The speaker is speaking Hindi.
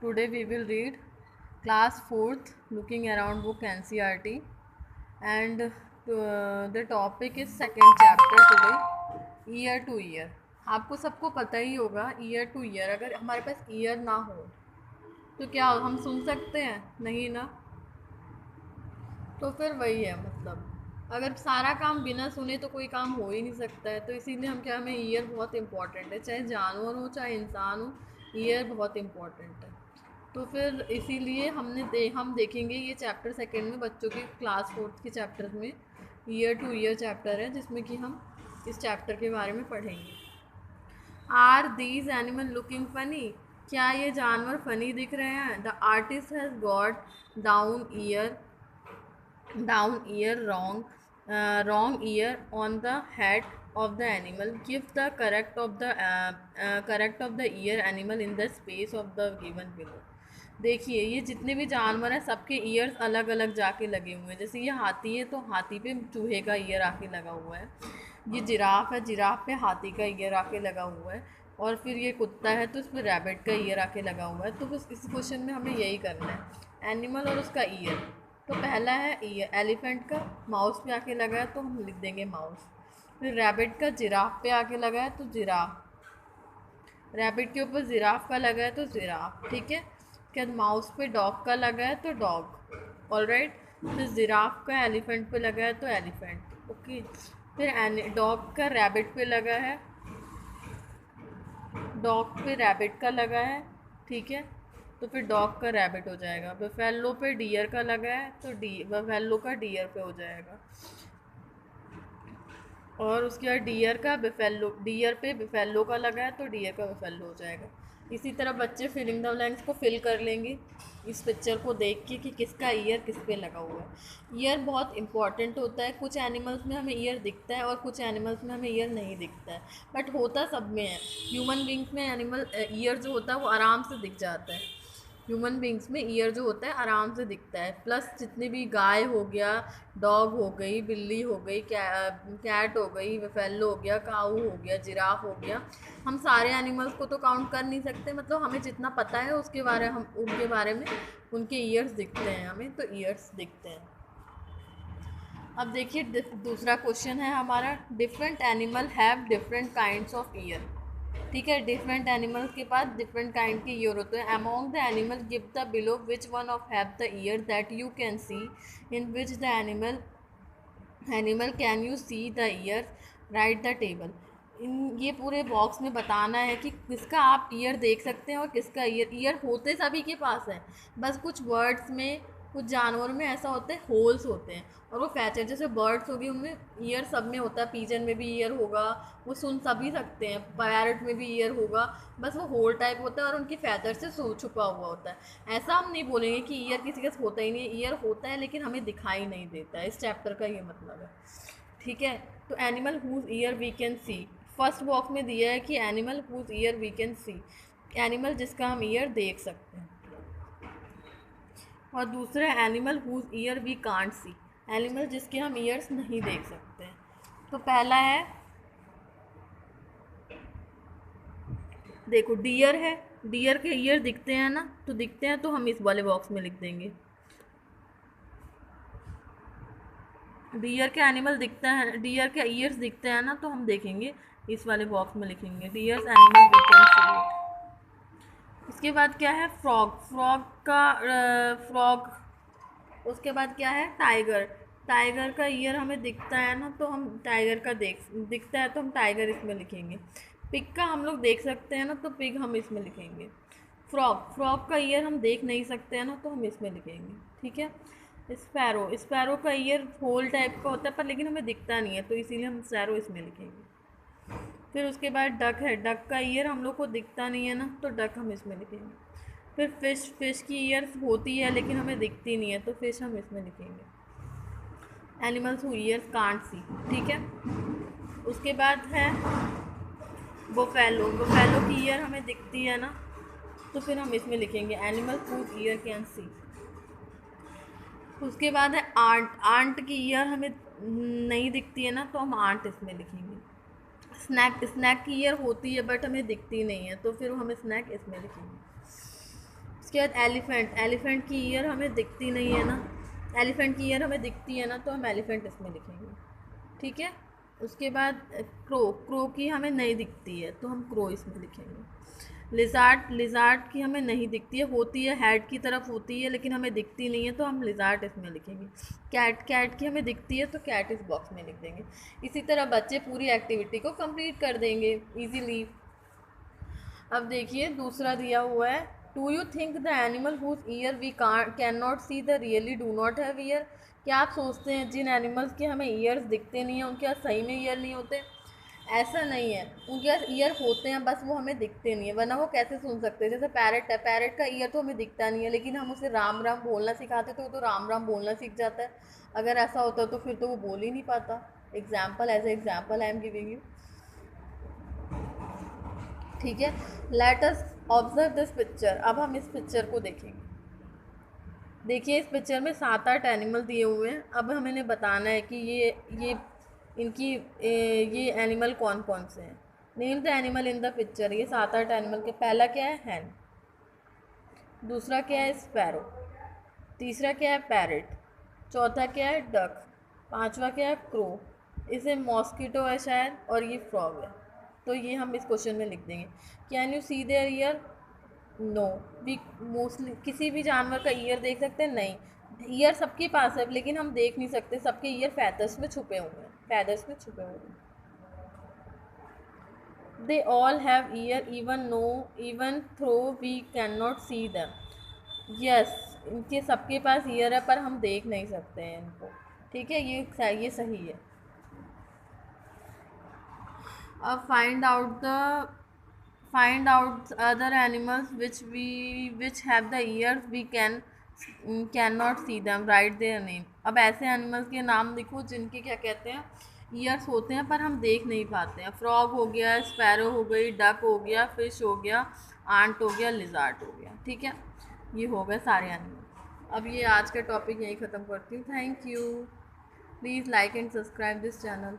Today we will read class 4th looking around book NCERT and the topic is second chapter today year to year. आपको सबको पता ही होगा ईयर टू ईयर, अगर हमारे पास ईयर ना हो तो क्या हम सुन सकते हैं? नहीं ना। तो फिर वही है, मतलब अगर सारा काम बिना सुने तो कोई काम हो ही नहीं सकता है। तो इसीलिए हमें ईयर बहुत इम्पोर्टेंट है, चाहे जानवर हो चाहे इंसान हो, ईयर बहुत इम्पोर्टेंट है। तो फिर इसीलिए हम देखेंगे ये चैप्टर सेकंड में, बच्चों की क्लास 4th के चैप्टर में ईयर टू ईयर चैप्टर है, जिसमें कि हम इस चैप्टर के बारे में पढ़ेंगे। Are these animal looking funny? क्या ये जानवर फनी दिख रहे हैं? The artist has got down ear wrong ear on the head of the animal. Give the correct of the ear animal in the space of the given below. देखिए, ये जितने भी जानवर हैं सबके ईयर्स अलग अलग जाके लगे हुए हैं। जैसे ये हाथी है तो हाथी पे चूहे का ईयर आके लगा हुआ है। ये जिराफ है, जिराफ पे हाथी का ईयर आके लगा हुआ है। और फिर ये कुत्ता है तो इस पर रैबिट का ईयर आके लगा हुआ है। तो बस इस क्वेश्चन में हमें यही करना है, एनिमल और उसका ईयर। तो पहला है ईयर एलिफेंट का, माउस पे आके लगा है तो हम लिख देंगे माउस। फिर रैबिट का जिराफ पे आके लगा है तो जिराफ, रैबिट के ऊपर जिराफ का लगा है तो जिराफ, ठीक है। क्या माउस पे डॉग का लगा है तो डॉग, ऑलराइट। फिर जिराफ का एलिफेंट पे लगा है तो एलिफेंट, ओके। फिर डॉग का रैबिट पे लगा है, डॉग पे रैबिट का लगा है, ठीक है। तो फिर डॉग का रैबिट हो जाएगा। बफेलो पे डियर का लगा है तो बफेलो का डियर पे हो जाएगा। और उसके बाद डियर का बफेलो, डियर पे बफेलो का लगा है तो डियर का बफेलो हो जाएगा। इसी तरह बच्चे फिलिंग द ब्लैंक्स को फिल कर लेंगे इस पिक्चर को देख के कि किसका ईयर किस पे लगा हुआ है। ईयर बहुत इंपॉर्टेंट होता है। कुछ एनिमल्स में हमें ईयर दिखता है और कुछ एनिमल्स में हमें ईयर नहीं दिखता है, बट होता सब में है। ह्यूमन बींग्स में एनिमल ईयर जो होता है वो आराम से दिख जाता है। ह्यूमन बींग्स में ईयर जो होता है आराम से दिखता है। प्लस जितने भी गाय हो गया, डॉग हो गई, बिल्ली हो गई, कैट हो गई, बफेलो हो गया, काऊ हो गया, जिराफ हो गया, हम सारे एनिमल्स को तो काउंट कर नहीं सकते। मतलब हमें जितना पता है उनके बारे में उनके ईयर्स दिखते हैं, हमें तो ईयर्स दिखते हैं। अब देखिए दूसरा क्वेश्चन है हमारा, different animal have different kinds of year. ठीक है, डिफरेंट एनिमल्स के पास डिफरेंट काइंड के ईयर होते हैं। Among the animal give the below which one of have the year that you can see in which the animal can you see the year, right the table. ये पूरे बॉक्स में बताना है कि किसका आप ईयर देख सकते हैं और किसका ईयर होते सभी के पास है। बस कुछ वर्ड्स में, कुछ जानवरों में ऐसा होता है होल्स होते हैं और वो फैचर, जैसे बर्ड्स होगी उनमें ईयर सब में होता है। पीजन में भी ईयर होगा, वो सुन सभी सकते हैं। पैरट में भी ईयर होगा, बस वो होल टाइप होता है और उनकी फैचर से छुपा हुआ होता है। ऐसा हम नहीं बोलेंगे कि ईयर किसी का होता ही नहीं, ईयर होता है लेकिन हमें दिखाई नहीं देता है। इस चैप्टर का ये मतलब है, ठीक है। तो animal whose ear we can see, first box में दिया है कि animal whose ear we can see, animal जिसका हम ईयर देख सकते हैं। और दूसरा animal whose ear we can't see, animal जिसके हम ईयर्स नहीं देख सकते हैं। तो पहला है, देखो डियर है, डियर के ईयर दिखते हैं ना, तो दिखते हैं तो हम इस वाले बॉक्स में लिख देंगे। डियर के एनिमल दिखता है, डियर के ईयर्स दिखते हैं ना, तो हम देखेंगे इस वाले बॉक्स में लिखेंगे dears animal we can see. उसके बाद क्या है, फ्रॉग, फ्रॉग। उसके बाद क्या है, टाइगर, टाइगर का ईयर हमें दिखता है ना, तो हम टाइगर का दिखता है तो हम टाइगर इसमें लिखेंगे। पिग का हम लोग देख सकते हैं ना, तो पिग हम इसमें लिखेंगे। फ्रॉग, फ्रॉग का ईयर हम देख नहीं सकते हैं ना, तो हम इसमें लिखेंगे, ठीक है। स्पैरो, स्पैरो का ईयर होल टाइप का होता है पर लेकिन हमें दिखता नहीं है, तो इसीलिए हम स्पैरो इसमें लिखेंगे। फिर उसके बाद डक है, डक का ईयर हम लोग को दिखता नहीं है ना, तो डक हम इसमें लिखेंगे। फिर फिश, फिश की ईयर होती है लेकिन हमें दिखती नहीं है, तो फिश हम इसमें लिखेंगे। Animals who years can't see, ठीक है। उसके बाद है बोफेलो, बोफेलो की ईयर हमें दिखती है ना, तो फिर हम इसमें लिखेंगे animal whose ear can see. उसके बाद है आंट, आंट की ईयर हमें नहीं दिखती है ना, तो हम आंट इसमें लिखेंगे। स्नैक, स्नैक की ईयर होती है बट हमें दिखती नहीं है, तो फिर हम स्नैक इसमें लिखेंगे। उसके बाद एलिफेंट, एलिफेंट की ईयर हमें दिखती नहीं है ना, एलिफेंट की ईयर हमें दिखती है ना, तो हम एलिफेंट इसमें लिखेंगे, ठीक है। उसके बाद क्रो, क्रो की हमें नहीं दिखती है तो हम क्रो इसमें लिखेंगे। लिजार्ड, लिजार्ड की हमें नहीं दिखती है, होती है हेड की तरफ होती है लेकिन हमें दिखती नहीं है तो हम लिजार्ड इसमें लिखेंगे। कैट, कैट की हमें दिखती है तो कैट इस बॉक्स में लिख देंगे। इसी तरह बच्चे पूरी एक्टिविटी को कंप्लीट कर देंगे इजीली। अब देखिए दूसरा दिया हुआ है, do you think the animal whose ear we can not see the really do not have ear? क्या आप सोचते हैं जिन एनिमल्स के हमें ईयर्स दिखते नहीं हैं उनके पास सही में ईयर नहीं होते? ऐसा नहीं है, उनके पास ईयर होते हैं बस वो हमें दिखते नहीं है, वरना वो कैसे सुन सकते हैं? जैसे पैरट है, पैरट का ईयर तो हमें दिखता नहीं है लेकिन हम उसे राम राम बोलना सिखाते तो वो तो राम राम बोलना सीख जाता है। अगर ऐसा होता तो फिर तो वो बोल ही नहीं पाता। Example, as a example I am giving you, ठीक है। Let us observe this picture. अब हम इस पिक्चर को देखेंगे। देखिए इस पिक्चर में 7-8 एनिमल दिए हुए हैं। अब हमें इन्हें बताना है कि ये इनकी ये एनिमल कौन कौन से हैं। Name the animal in the picture. ये 7-8 एनिमल के, पहला क्या है हैन, दूसरा क्या है स्पैरो, तीसरा क्या है पैरट, चौथा क्या है डक, पांचवा क्या है क्रो, इसे मॉस्किटो है शायद, और ये फ्रॉग है। तो ये हम इस क्वेश्चन में लिख देंगे। Can you see their ear? No. We mostly किसी भी जानवर का ईयर देख सकते हैं? नहीं। ईयर सबके पास है लेकिन हम देख नहीं सकते, सबके ईयर फैदर्स में छुपे हुए हैं, फैदर्स में छुपे हुए हैं। They all have ear even though we can not see them. Yes, इनके सबके पास ईयर है पर हम देख नहीं सकते हैं इनको, ठीक है। ये सही है। अब find out other animals which have the ears we cannot see them, write their name। अब ऐसे एनिमल्स के नाम लिखो जिनके क्या कहते हैं ईयर्स होते हैं पर हम देख नहीं पाते हैं। फ्रॉग हो गया, स्पैरो हो गई, डक हो गया, फिश हो गया, आंट हो गया, लिजार्ड हो गया, ठीक है। ये हो गए सारे एनिमल। अब ये आज का टॉपिक यही ख़त्म करती हूँ। Thank you. Please like and subscribe this channel.